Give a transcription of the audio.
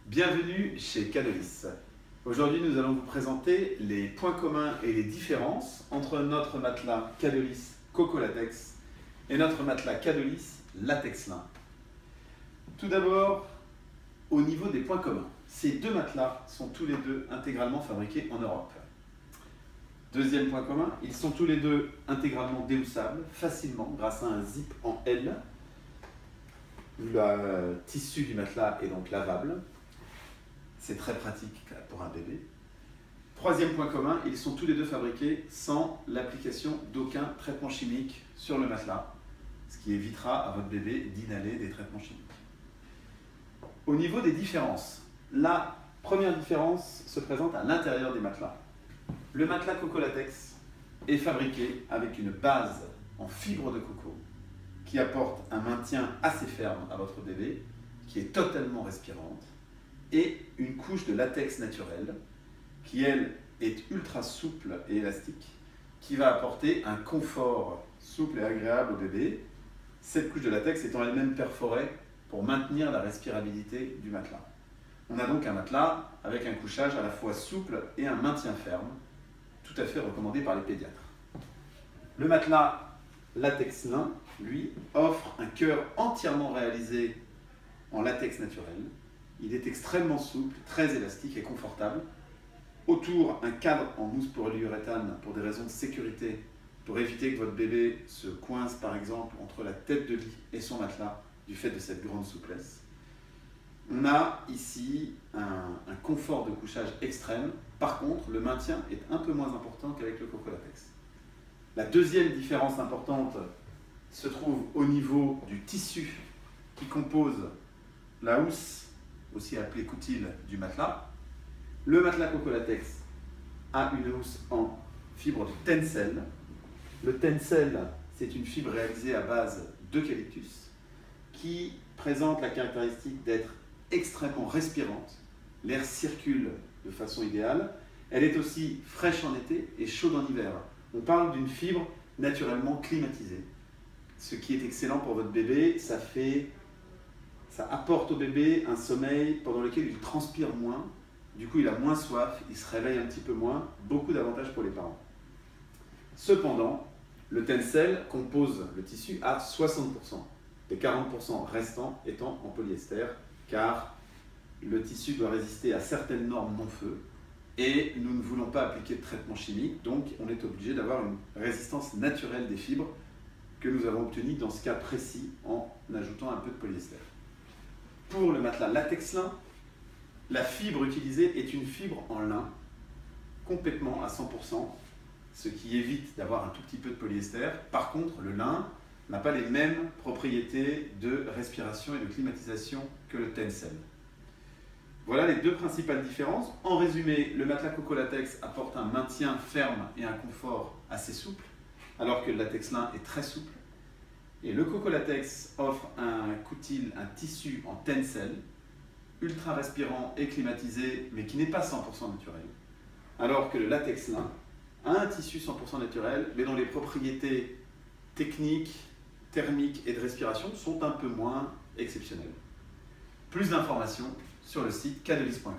Bienvenue chez Cadelis. Aujourd'hui, nous allons vous présenter les points communs et les différences entre notre matelas Cadelis Coco Latex et notre matelas Cadelis Latex Lin. Tout d'abord, au niveau des points communs. Ces deux matelas sont tous les deux intégralement fabriqués en Europe. Deuxième point commun, ils sont tous les deux intégralement déhoussables facilement grâce à un zip en L. Le tissu du matelas est donc lavable. C'est très pratique pour un bébé. Troisième point commun, ils sont tous les deux fabriqués sans l'application d'aucun traitement chimique sur le matelas, ce qui évitera à votre bébé d'inhaler des traitements chimiques. Au niveau des différences, la première différence se présente à l'intérieur des matelas. Le matelas Coco Latex est fabriqué avec une base en fibre de coco qui apporte un maintien assez ferme à votre bébé, qui est totalement respirante, et une couche de latex naturel qui, elle, est ultra souple et élastique, qui va apporter un confort souple et agréable au bébé, cette couche de latex étant elle-même perforée pour maintenir la respirabilité du matelas. On a donc un matelas avec un couchage à la fois souple et un maintien ferme, tout à fait recommandé par les pédiatres. Le matelas Latex Lin, lui, offre un cœur entièrement réalisé en latex naturel. Il est extrêmement souple, très élastique et confortable. Autour, un cadre en mousse polyuréthane pour des raisons de sécurité, pour éviter que votre bébé se coince par exemple entre la tête de lit et son matelas du fait de cette grande souplesse. On a ici un confort de couchage extrême. Par contre, le maintien est un peu moins important qu'avec le Coco Latex. La deuxième différence importante se trouve au niveau du tissu qui compose la housse, aussi appelée coutille du matelas. Le matelas Coco Latex a une housse en fibre de tencel. Le tencel, c'est une fibre réalisée à base d'eucalyptus qui présente la caractéristique d'être extrêmement respirante. L'air circule de façon idéale. Elle est aussi fraîche en été et chaude en hiver. On parle d'une fibre naturellement climatisée. Ce qui est excellent pour votre bébé, ça apporte au bébé un sommeil pendant lequel il transpire moins. Du coup, il a moins soif, il se réveille un petit peu moins. Beaucoup d'avantages pour les parents. Cependant, le tencel compose le tissu à 60%, les 40% restants étant en polyester, car le tissu doit résister à certaines normes non-feu et nous ne voulons pas appliquer de traitement chimique, donc on est obligé d'avoir une résistance naturelle des fibres que nous avons obtenue dans ce cas précis en ajoutant un peu de polyester. Pour le matelas Latex Lin, la fibre utilisée est une fibre en lin, complètement à 100%, ce qui évite d'avoir un tout petit peu de polyester. Par contre, le lin n'a pas les mêmes propriétés de respiration et de climatisation que le tencel. Voilà les deux principales différences. En résumé, le matelas Coco Latex apporte un maintien ferme et un confort assez souple, alors que le Latex Lin est très souple. Et le Coco Latex offre un coutil, un tissu en tencel, ultra respirant et climatisé, mais qui n'est pas 100% naturel. Alors que le Latex Lin a un tissu 100% naturel, mais dont les propriétés techniques, thermiques et de respiration sont un peu moins exceptionnelles. Plus d'informations sur le site cadelis.com.